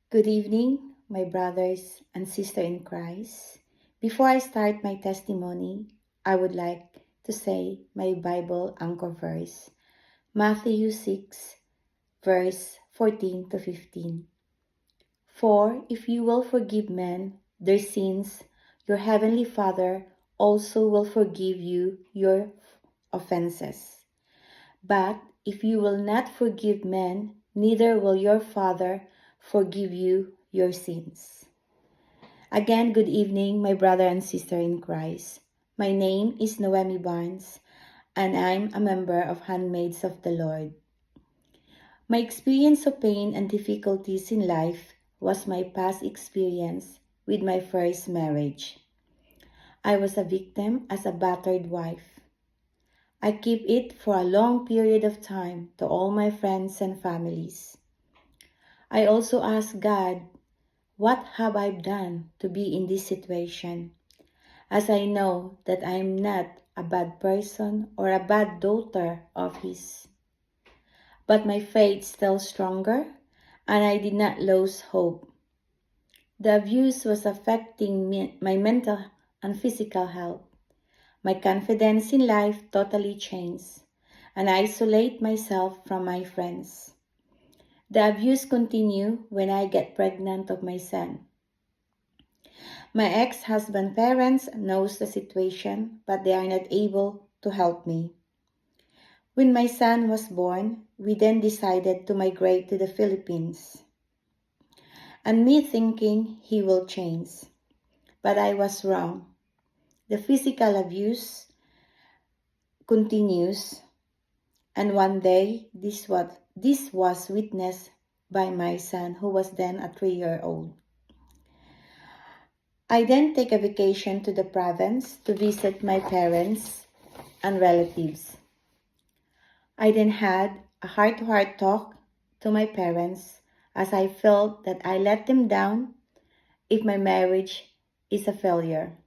Good evening, my brothers and sisters in Christ. Before I start my testimony, I would like to say my Bible anchor verse, Matthew 6, verse 14 to 15. For if you will forgive men their sins, your heavenly Father also will forgive you your offenses. But if you will not forgive men, neither will your Father forgive you your sins. Again, good evening, my brother and sister in Christ. My name is Noemi Barnes, and I'm a member of Handmaids of the Lord. My experience of pain and difficulties in life was my past experience with my first marriage. I was a victim as a battered wife. I keep it for a long period of time to all my friends and families. I also asked God, what have I done to be in this situation? As I know that I am not a bad person or a bad daughter of His. But my faith still stronger, and I did not lose hope. The abuse was affecting my mental and physical health. My confidence in life totally changed, and I isolate myself from my friends. The abuse continued when I get pregnant of my son. My ex-husband's parents knows the situation, but they are not able to help me. When my son was born, we then decided to migrate to the Philippines. And me thinking he will change. But I was wrong. The physical abuse continues, and one day this was witnessed by my son, who was then a 3-year-old. I then take a vacation to the province to visit my parents and relatives. I then had a heart-to-heart talk to my parents as I felt that I let them down if my marriage is a failure.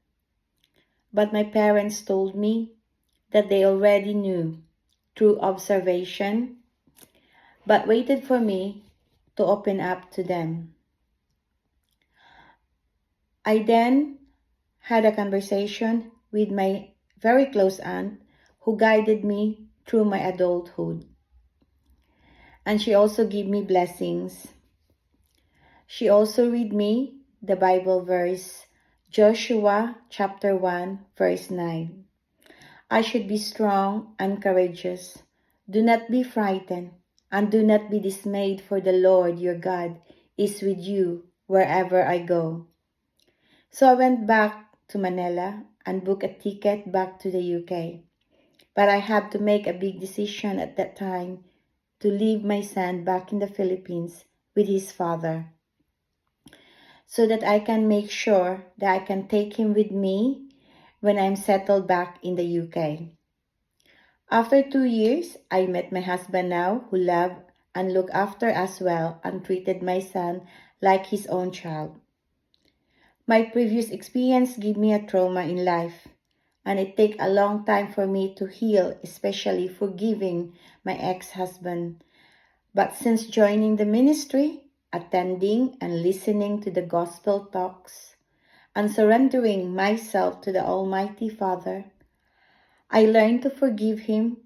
But my parents told me that they already knew through observation, but waited for me to open up to them. I then had a conversation with my very close aunt who guided me through my adulthood. And she also gave me blessings. She also read me the Bible verse, Joshua chapter 1, verse 9. I should be strong and courageous. Do not be frightened, and do not be dismayed, for the Lord your God is with you wherever I go. So I went back to Manila and booked a ticket back to the UK. But I had to make a big decision at that time to leave my son back in the Philippines with his father, so that I can make sure that I can take him with me when I'm settled back in the UK. After 2 years, I met my husband now, who loved and looked after us well and treated my son like his own child. My previous experience gave me a trauma in life, and it took a long time for me to heal, especially forgiving my ex-husband. But since joining the ministry, attending and listening to the gospel talks, and surrendering myself to the Almighty Father, I learned to forgive him,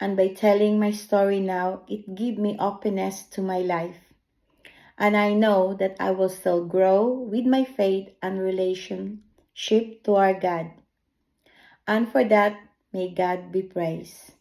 and by telling my story now, it gives me openness to my life. And I know that I will still grow with my faith and relationship to our God. And for that, may God be praised.